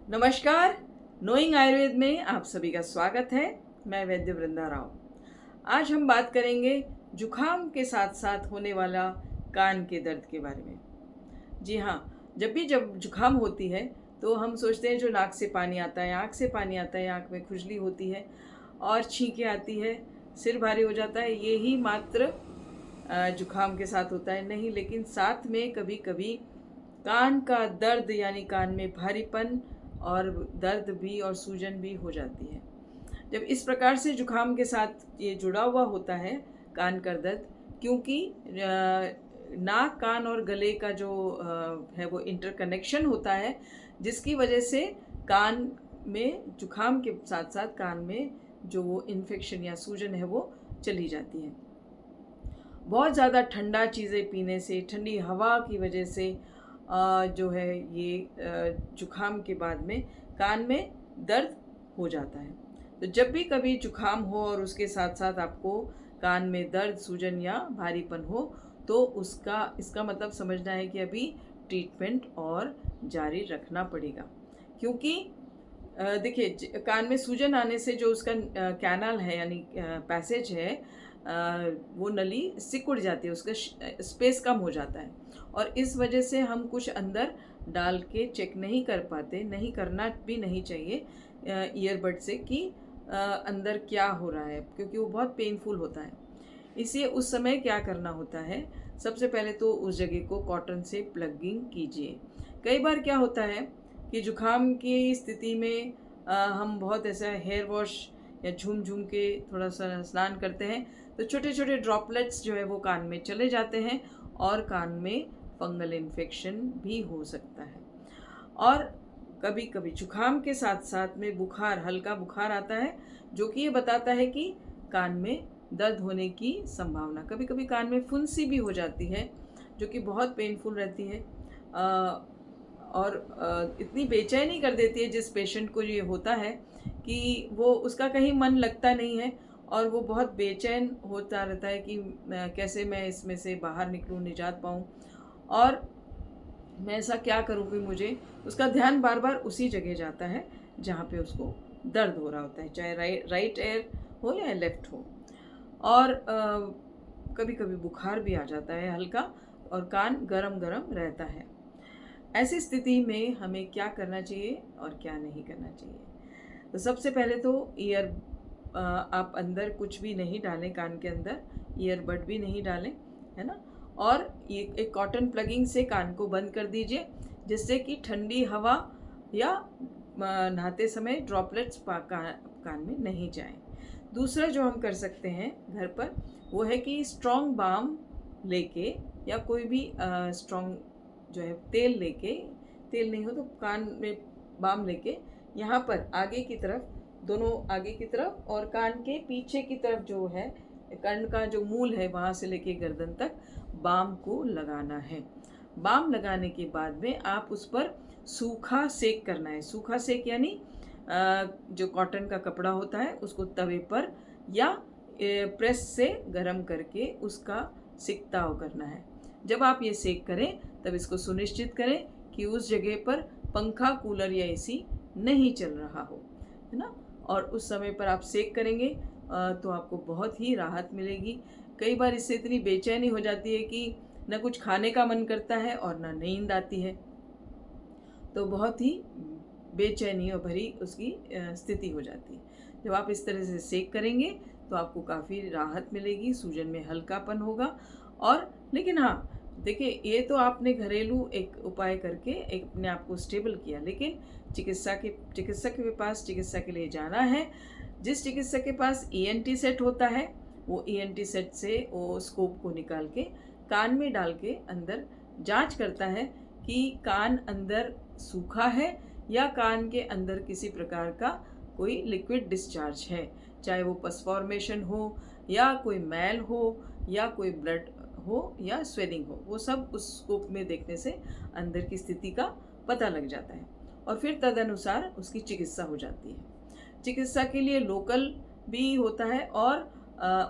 नमस्कार। नोइंग आयुर्वेद में आप सभी का स्वागत है। मैं वैद्य वृंदा राव। आज हम बात करेंगे जुखाम के साथ साथ होने वाला कान के दर्द के बारे में। जी हाँ, जब जुखाम होती है तो हम सोचते हैं जो नाक से पानी आता है, आँख से पानी आता है, आँख में खुजली होती है और छींकें आती है, सिर भारी हो जाता है, ये ही मात्र जुखाम के साथ होता है। नहीं, लेकिन साथ में कभी कभी कान का दर्द यानी कान में भारीपन और दर्द भी और सूजन भी हो जाती है। जब इस प्रकार से जुखाम के साथ ये जुड़ा हुआ होता है कान का दर्द, क्योंकि नाक, कान और गले का जो है वो इंटरकनेक्शन होता है, जिसकी वजह से कान में जुखाम के साथ साथ कान में जो वो इन्फेक्शन या सूजन है वो चली जाती है। बहुत ज़्यादा ठंडा चीज़ें पीने से, ठंडी हवा की वजह से जो है ये जुखाम के बाद में कान में दर्द हो जाता है। तो जब भी कभी जुखाम हो और उसके साथ साथ आपको कान में दर्द, सूजन या भारीपन हो, तो इसका मतलब समझना है कि अभी ट्रीटमेंट और जारी रखना पड़ेगा। क्योंकि देखिए, कान में सूजन आने से जो उसका कैनाल है यानी पैसेज है, वो नली सिकुड़ जाती है, उसका स्पेस कम हो जाता है और इस वजह से हम कुछ अंदर डाल के चेक नहीं कर पाते, नहीं करना भी नहीं चाहिए ईयरबड से कि अंदर क्या हो रहा है, क्योंकि वो बहुत पेनफुल होता है। इसलिए उस समय क्या करना होता है, सबसे पहले तो उस जगह को कॉटन से प्लगिंग कीजिए। कई बार क्या होता है कि जुखाम की स्थिति में हम बहुत ऐसा हेयर वॉश या झूम झूम के थोड़ा सा स्नान करते हैं, तो छोटे छोटे ड्रॉपलेट्स जो है वो कान में चले जाते हैं और कान में फंगल इन्फेक्शन भी हो सकता है। और कभी कभी जुखाम के साथ साथ में बुखार, हल्का बुखार आता है, जो कि ये बताता है कि कान में दर्द होने की संभावना। कभी कभी कान में फुंसी भी हो जाती है, जो कि बहुत पेनफुल रहती है और इतनी बेचैनी कर देती है जिस पेशेंट को ये होता है कि वो उसका कहीं मन लगता नहीं है और वो बहुत बेचैन होता रहता है कि कैसे मैं इसमें से बाहर निकलूँ, निजात पाऊँ और मैं ऐसा क्या करूँ कि मुझे उसका ध्यान बार बार उसी जगह जाता है जहाँ पे उसको दर्द हो रहा होता है, चाहे राइट एयर हो या लेफ्ट हो। और कभी कभी बुखार भी आ जाता है हल्का और कान गरम गरम रहता है। ऐसी स्थिति में हमें क्या करना चाहिए और क्या नहीं करना चाहिए। तो सबसे पहले तो आप अंदर कुछ भी नहीं डालें, कान के अंदर ईयरबड भी नहीं डालें, है ना। और ये एक कॉटन प्लगिंग से कान को बंद कर दीजिए, जिससे कि ठंडी हवा या नहाते समय ड्रॉपलेट्स कान में नहीं जाएं। दूसरा जो हम कर सकते हैं घर पर, वो है कि स्ट्रॉन्ग बाम लेके या कोई भी स्ट्रॉन्ग जो है तेल लेके, तेल नहीं हो तो कान में बाम लेके यहाँ पर आगे की तरफ, दोनों आगे की तरफ और कान के पीछे की तरफ जो है, कान का जो मूल है वहाँ से लेके गर्दन तक बाम को लगाना है। बाम लगाने के बाद में आप उस पर सूखा सेक करना है। सूखा सेक यानी जो कॉटन का कपड़ा होता है उसको तवे पर या प्रेस से गरम करके उसका सिकताव करना है। जब आप ये सेक करें तब इसको सुनिश्चित करें कि उस जगह पर पंखा, कूलर या एसी नहीं चल रहा हो, है ना। और उस समय पर आप सेक करेंगे तो आपको बहुत ही राहत मिलेगी। कई बार इससे इतनी बेचैनी हो जाती है कि न कुछ खाने का मन करता है और न नींद आती है, तो बहुत ही बेचैनी और भरी उसकी स्थिति हो जाती है। जब आप इस तरह से सेक करेंगे तो आपको काफ़ी राहत मिलेगी, सूजन में हल्कापन होगा। और लेकिन हाँ, देखिए, ये तो आपने घरेलू एक उपाय करके एक अपने आप को स्टेबल किया, लेकिन चिकित्सक के पास चिकित्सा के लिए जाना है। जिस चिकित्सक के पास ईएनटी सेट होता है, वो ईएनटी सेट से वो स्कोप को निकाल के कान में डाल के अंदर जांच करता है कि कान अंदर सूखा है या कान के अंदर किसी प्रकार का कोई लिक्विड डिस्चार्ज है, चाहे वो पस फॉर्मेशन हो या कोई मैल हो या कोई ब्लड हो या स्वेलिंग हो। वो सब उस स्कोप में देखने से अंदर की स्थिति का पता लग जाता है और फिर तदनुसार उसकी चिकित्सा हो जाती है। चिकित्सा के लिए लोकल भी होता है और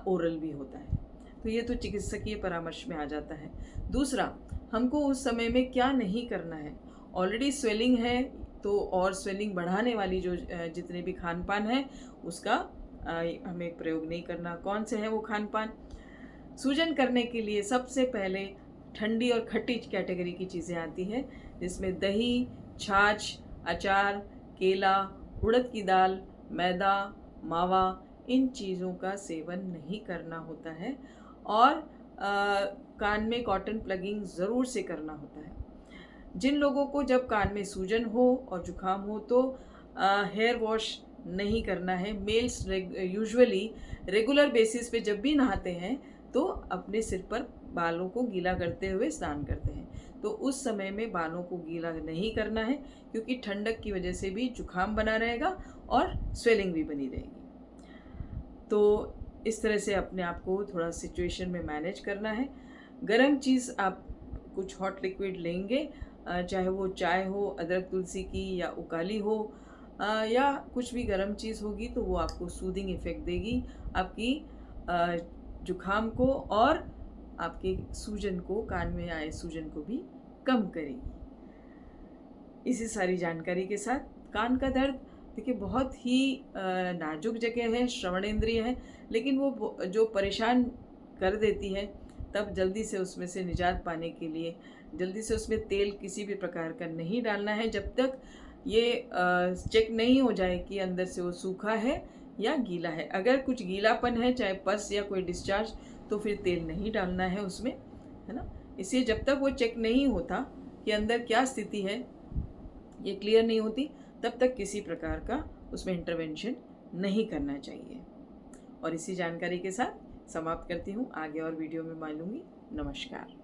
ओरल भी होता है। तो ये तो चिकित्सकीय परामर्श में आ जाता है। दूसरा, हमको उस समय में क्या नहीं करना है। ऑलरेडी स्वेलिंग है तो और स्वेलिंग बढ़ाने वाली जो जितने भी खान पान है उसका हमें प्रयोग नहीं करना। कौन से हैं वो खान पान? सूजन करने के लिए सबसे पहले ठंडी और खट्टी कैटेगरी की चीज़ें आती हैं, जिसमें दही, छाछ, अचार, केला, उड़द की दाल, मैदा, मावा, इन चीज़ों का सेवन नहीं करना होता है। और कान में कॉटन प्लगिंग ज़रूर से करना होता है। जिन लोगों को जब कान में सूजन हो और जुखाम हो तो हेयर वॉश नहीं करना है। मेल्स यूजुअली रेगुलर बेसिस पे जब भी नहाते हैं तो अपने सिर पर बालों को गीला करते हुए स्नान करते हैं, तो उस समय में बालों को गीला नहीं करना है, क्योंकि ठंडक की वजह से भी जुखाम बना रहेगा और स्वेलिंग भी बनी रहेगी। तो इस तरह से अपने आप को थोड़ा सिचुएशन में मैनेज करना है। गर्म चीज़ आप कुछ हॉट लिक्विड लेंगे, चाहे वो चाय हो अदरक तुलसी की या उकाली हो, या कुछ भी गर्म चीज़ होगी तो वो आपको सूदिंग इफ़ेक्ट देगी, आपकी जुखाम को और आपके सूजन को, कान में आए सूजन को भी कम करेगी। इसी सारी जानकारी के साथ कान का दर्द देखिए बहुत ही नाजुक जगह है, श्रवणेंद्रिय है, लेकिन वो जो परेशान कर देती है, तब जल्दी से उसमें से निजात पाने के लिए जल्दी से उसमें तेल किसी भी प्रकार का नहीं डालना है, जब तक ये चेक नहीं हो जाए कि अंदर से वो सूखा है या गीला है। अगर कुछ गीलापन है, चाहे पस या कोई डिस्चार्ज, तो फिर तेल नहीं डालना है उसमें, है ना। इसलिए जब तक वो चेक नहीं होता कि अंदर क्या स्थिति है, ये क्लियर नहीं होती, तब तक किसी प्रकार का उसमें इंटरवेंशन नहीं करना चाहिए। और इसी जानकारी के साथ समाप्त करती हूँ। आगे और वीडियो में मिलूंगी। नमस्कार।